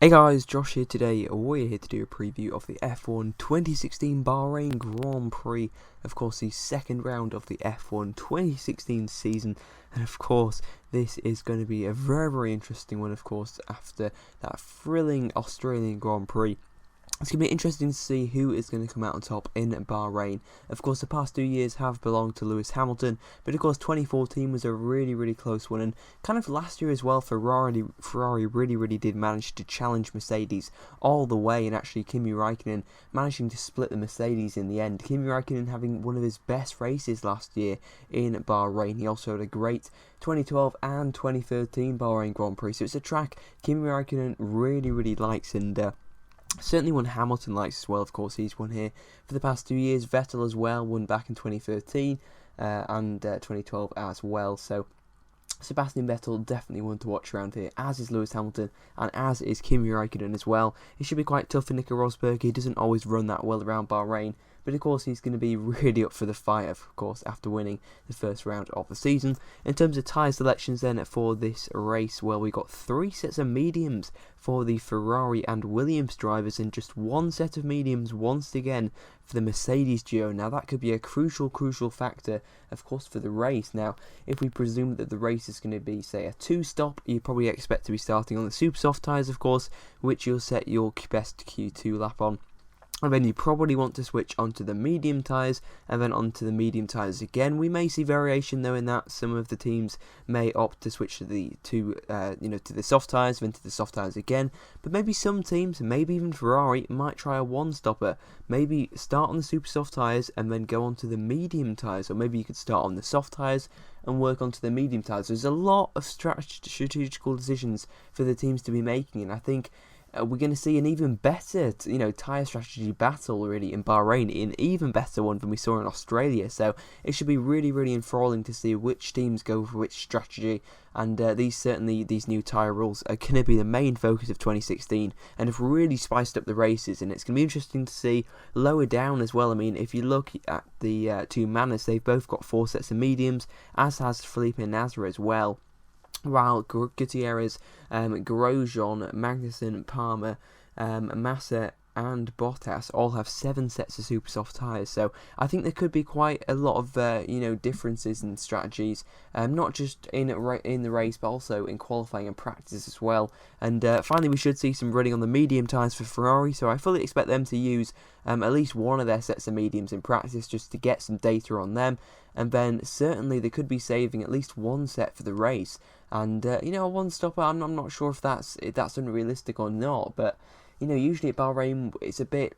Hey guys, Josh here today. We're here to do a preview of the F1 2016 Bahrain Grand Prix. Of course, the second round of the F1 2016 season. And of course, this is going to be a very interesting one, of course, after that thrilling Australian Grand Prix. It's going to be interesting to see who is going to come out on top in Bahrain. Of course, the past 2 years have belonged to Lewis Hamilton, but of course 2014 was a really close one, and kind of last year as well, Ferrari really did manage to challenge Mercedes all the way, and actually Kimi Räikkönen managing to split the Mercedes in the end. Kimi Räikkönen having one of his best races last year in Bahrain. He also had a great 2012 and 2013 Bahrain Grand Prix, so it's a track Kimi Räikkönen really likes, and certainly one Hamilton likes as well. Of course, he's won here for the past 2 years. Vettel as well won back in 2013 and 2012 as well. So Sebastian Vettel definitely one to watch around here, as is Lewis Hamilton and as is Kimi Räikkönen as well. It should be quite tough for Nico Rosberg. He doesn't always run that well around Bahrain, but of course he's going to be really up for the fight, of course, after winning the first round of the season. In terms of tyre selections then for this race, well, we got 3 sets of mediums for the Ferrari and Williams drivers, and just 1 set of mediums once again for the Mercedes duo. Now that could be a crucial factor, of course, for the race. Now, if we presume that the race is going to be, say, a 2-stop, you probably expect to be starting on the super soft tyres, of course, which you'll set your best Q2 lap on. And then you probably want to switch onto the medium tyres, and then onto the medium tyres again. We may see variation though in that. Some of the teams may opt to switch to the to the soft tyres, then to the soft tyres again. But maybe some teams, maybe even Ferrari, might try a one-stopper. Maybe start on the super soft tyres and then go onto the medium tyres, or maybe you could start on the soft tyres and work onto the medium tyres. There's a lot of strategical decisions for the teams to be making, and I think we're going to see an even better, tyre strategy battle really in Bahrain, an even better one than we saw in Australia. So it should be really enthralling to see which teams go for which strategy. And these new tyre rules are going to be the main focus of 2016, and have really spiced up the races. And it's going to be interesting to see lower down as well. I mean, if you look at the 2 Manas, they've both got 4 sets of mediums, as has Felipe Nasr as well. While Gutierrez, Grosjean, Magnussen, Palmer, Massa and Bottas all have 7 sets of super soft tyres. So I think there could be quite a lot of differences in strategies, not just in the race, but also in qualifying and practice as well. And finally, we should see some running on the medium tyres for Ferrari, so I fully expect them to use at least one of their sets of mediums in practice, just to get some data on them. And then certainly they could be saving at least 1 set for the race. And a one-stopper, I'm not sure if that's unrealistic or not, but usually at Bahrain it's a bit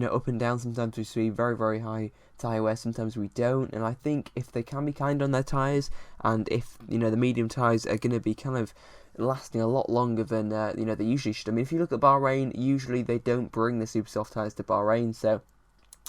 up and down. Sometimes we see very high tyre wear, sometimes we don't. And I think if they can be kind on their tyres, and if the medium tyres are going to be kind of lasting a lot longer than they usually should. I mean, if you look at Bahrain, usually they don't bring the super soft tyres to Bahrain, so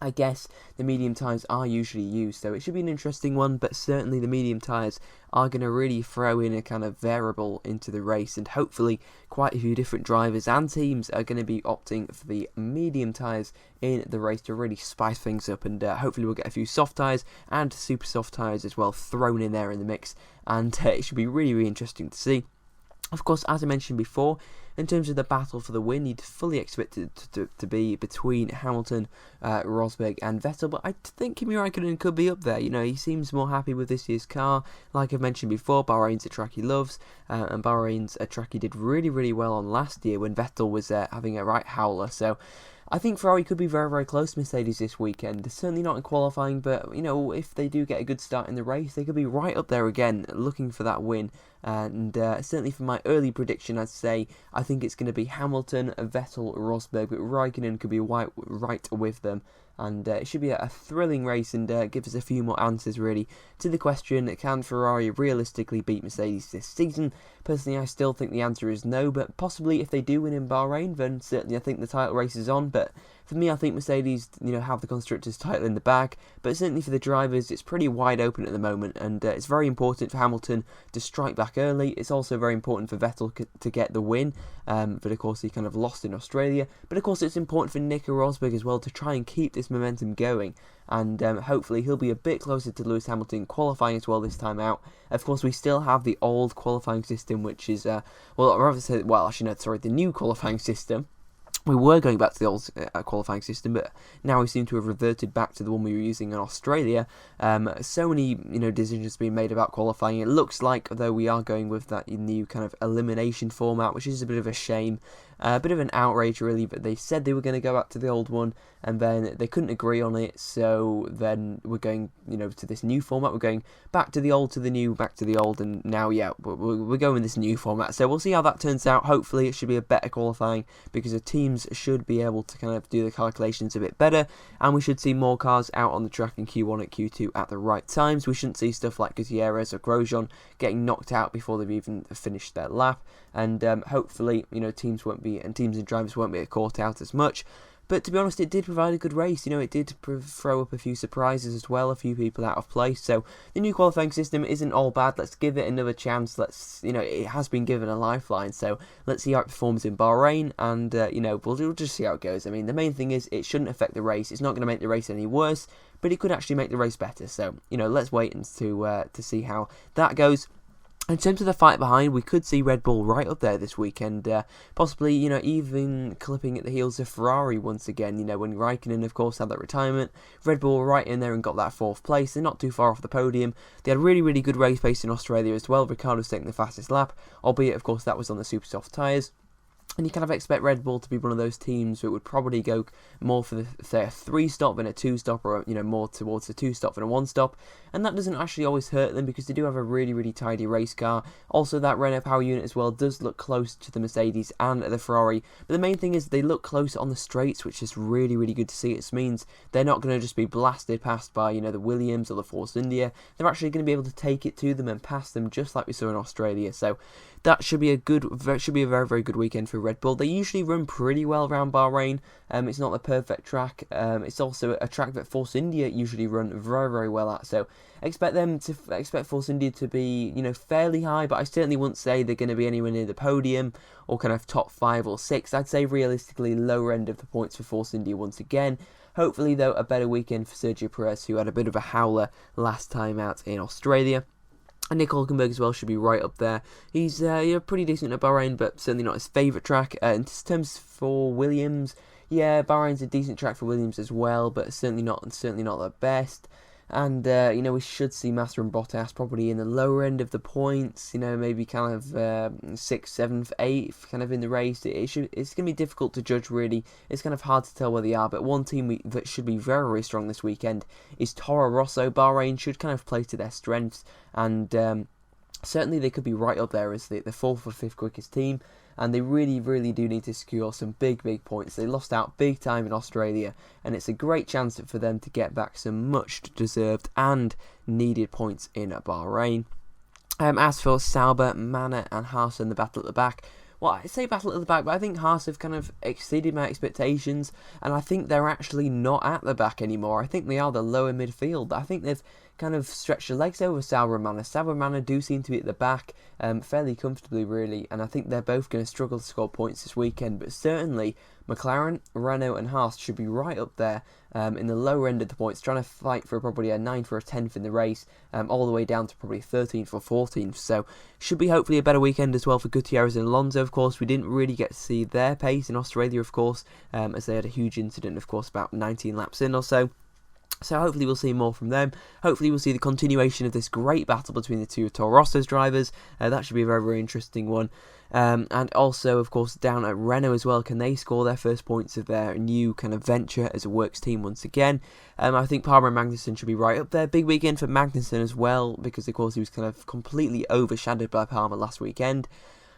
I guess the medium tyres are usually used, so it should be an interesting one. But certainly the medium tyres are going to really throw in a kind of variable into the race, and hopefully quite a few different drivers and teams are going to be opting for the medium tyres in the race to really spice things up, and hopefully we'll get a few soft tyres and super soft tyres as well thrown in there in the mix, and it should be really interesting to see. Of course, as I mentioned before, in terms of the battle for the win, you'd fully expect it to be between Hamilton, Rosberg and Vettel, but I think Kimi Räikkönen could be up there. He seems more happy with this year's car. Like I've mentioned before, Bahrain's a track he loves, and Bahrain's a track he did really well on last year when Vettel was having a right howler. So I think Ferrari could be very close to Mercedes this weekend. Certainly not in qualifying, but if they do get a good start in the race, they could be right up there again, looking for that win. And certainly for my early prediction, I'd say I think it's going to be Hamilton, Vettel, Rosberg, but Räikkönen could be right with them. And it should be a thrilling race, and give us a few more answers really to the question, can Ferrari realistically beat Mercedes this season? Personally, I still think the answer is no, but possibly if they do win in Bahrain, then certainly I think the title race is on. But for me, I think Mercedes have the Constructors' title in the bag, but certainly for the drivers it's pretty wide open at the moment, and it's very important for Hamilton to strike back early. It's also very important for Vettel to get the win, but of course he kind of lost in Australia. But of course it's important for Nico Rosberg as well to try and keep this this momentum going, and hopefully he'll be a bit closer to Lewis Hamilton qualifying as well this time out. Of course, we still have the old qualifying system, which is, the new qualifying system. We were going back to the old qualifying system, but now we seem to have reverted back to the one we were using in Australia. So many, decisions being made about qualifying. It looks like, though, we are going with that new kind of elimination format, which is a bit of a shame. A bit of an outrage, really, but they said they were going to go back to the old one, and then they couldn't agree on it, so then we're going, to this new format. We're going back to the old, to the new, back to the old, and now, we're going with this new format, so we'll see how that turns out. Hopefully, it should be a better qualifying, because the teams should be able to kind of do the calculations a bit better, and we should see more cars out on the track in Q1 and Q2 at the right times. We shouldn't see stuff like Gutierrez or Grosjean getting knocked out before they've even finished their lap, and hopefully, teams and drivers won't be caught out as much. But to be honest, it did provide a good race. It did throw up a few surprises as well, a few people out of place. So the new qualifying system isn't all bad. Let's give it another chance. It has been given a lifeline. So let's see how it performs in Bahrain, and we'll just see how it goes. I mean, the main thing is it shouldn't affect the race. It's not going to make the race any worse, but it could actually make the race better. So let's wait and to see how that goes. In terms of the fight behind, we could see Red Bull right up there this weekend, possibly, even clipping at the heels of Ferrari once again. When Raikkonen, of course, had that retirement, Red Bull were right in there and got that 4th place. They're not too far off the podium. They had really, really good race pace in Australia as well. Ricciardo's taking the fastest lap, albeit, of course, that was on the super soft tyres. And you kind of expect Red Bull to be one of those teams that would probably go more for, say, a 3-stop than a 2-stop, or, more towards a 2-stop than a 1-stop. And that doesn't actually always hurt them, because they do have a really, really tidy race car. Also, that Renault power unit as well does look close to the Mercedes and the Ferrari. But the main thing is they look close on the straights, which is really, really good to see. It means they're not going to just be blasted past by, the Williams or the Force India. They're actually going to be able to take it to them and pass them, just like we saw in Australia. So that should be a very, very good weekend for Red Bull. They usually run pretty well around Bahrain. It's not the perfect track. It's also a track that Force India usually run very, very well at. So expect Force India to be, fairly high, but I certainly wouldn't say they're going to be anywhere near the podium or kind of top 5 or 6. I'd say realistically lower end of the points for Force India once again. Hopefully, though, a better weekend for Sergio Perez, who had a bit of a howler last time out in Australia. And Nick Hülkenberg as well should be right up there. He's pretty decent at Bahrain, but certainly not his favourite track. In terms for Williams, Bahrain's a decent track for Williams as well, but certainly not the best. And we should see Massa and Bottas probably in the lower end of the points. Maybe kind of 6th, 7th, 8th, kind of in the race. It's going to be difficult to judge, really. It's kind of hard to tell where they are. But one team that should be very, very strong this weekend is Toro Rosso. Bahrain should kind of play to their strengths, and certainly they could be right up there as the 4th or 5th quickest team. And they really, really do need to secure some big points. They lost out big time in Australia, and it's a great chance for them to get back some much deserved and needed points in Bahrain. As for Sauber, Manor and Haas in the battle at the back, well, I say battle at the back, but I think Haas have kind of exceeded my expectations, and I think they're actually not at the back anymore. I think they are the lower midfield. I think they've kind of stretched their legs over Sauber and Manor. Sauber and Manor do seem to be at the back fairly comfortably, really, and I think they're both going to struggle to score points this weekend, but certainly McLaren, Renault and Haas should be right up there in the lower end of the points, trying to fight for probably a 9th or a 10th in the race, all the way down to probably 13th or 14th. So should be hopefully a better weekend as well for Gutierrez and Alonso. Of course, we didn't really get to see their pace in Australia, of course, as they had a huge incident, of course, about 19 laps in or so. So hopefully we'll see more from them. Hopefully we'll see the continuation of this great battle between the two Toro Rosso's drivers. That should be a very, very interesting one. And also, of course, down at Renault as well, can they score their first points of their new kind of venture as a works team once again? I think Palmer and Magnussen should be right up there. Big weekend for Magnussen as well, because of course he was kind of completely overshadowed by Palmer last weekend.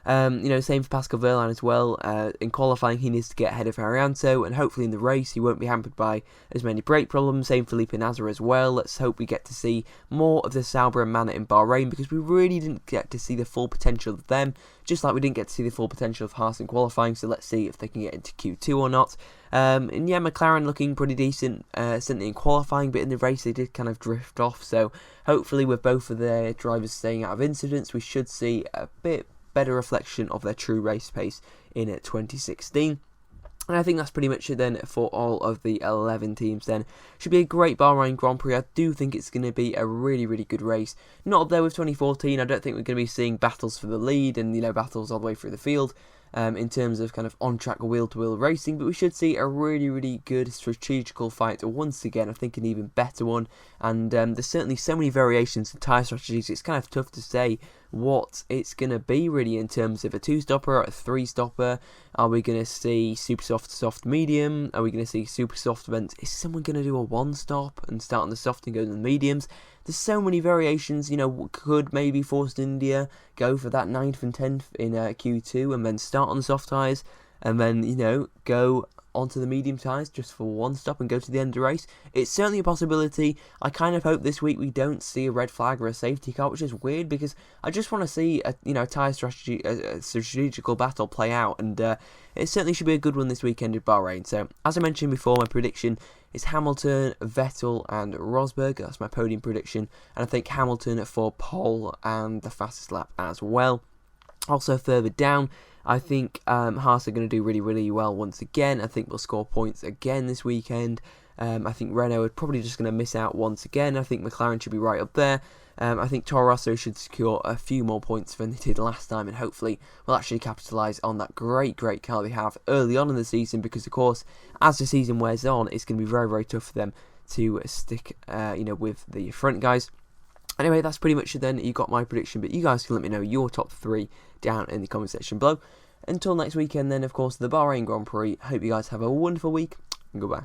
Same for Pascal Wehrlein as well. In qualifying, he needs to get ahead of Arianto, and hopefully in the race, he won't be hampered by as many brake problems. Same for Felipe Nasr as well. Let's hope we get to see more of the Sauber and Manor in Bahrain, because we really didn't get to see the full potential of them, just like we didn't get to see the full potential of Haas in qualifying. So let's see if they can get into Q2 or not. McLaren looking pretty decent, certainly in qualifying, but in the race they did kind of drift off. So hopefully with both of their drivers staying out of incidents, we should see a bit better reflection of their true race pace in 2016. And I think that's pretty much it then for all of the 11 teams then. Should be a great Bahrain Grand Prix. I do think it's going to be a really, really good race. Not up there with 2014. I don't think we're going to be seeing battles for the lead and, battles all the way through the field. In terms of kind of on-track wheel-to-wheel racing, but we should see a really, really good strategical fight once again. I think an even better one, and there's certainly so many variations in tyre strategies, it's kind of tough to say what it's going to be really in terms of a 2-stopper or a 3-stopper. Are we going to see super soft, soft, medium? Are we going to see super soft events? Is someone going to do a 1-stop and start on the soft and go to the mediums? There's so many variations, could maybe Force India go for that 9th and 10th in Q2 and then start on the soft tyres and then, go onto the medium tyres just for 1 stop and go to the end of the race. It's certainly a possibility. I kind of hope this week we don't see a red flag or a safety car, which is weird because I just want to see a tyre strategy, a strategical battle play out, and it certainly should be a good one this weekend at Bahrain. So, as I mentioned before, my prediction is Hamilton, Vettel and Rosberg. That's my podium prediction, and I think Hamilton for pole and the fastest lap as well. Also further down, I think Haas are going to do really, really well once again. I think we'll score points again this weekend. I think Renault are probably just going to miss out once again. I think McLaren should be right up there. I think Toro Rosso should secure a few more points than they did last time, and hopefully will actually capitalise on that great car they have early on in the season, because of course as the season wears on it's going to be very, very tough for them to stick with the front guys. Anyway, that's pretty much it then. You got my prediction, but you guys can let me know your top 3 down in the comment section below. Until next weekend then, of course, the Bahrain Grand Prix. Hope you guys have a wonderful week, and goodbye.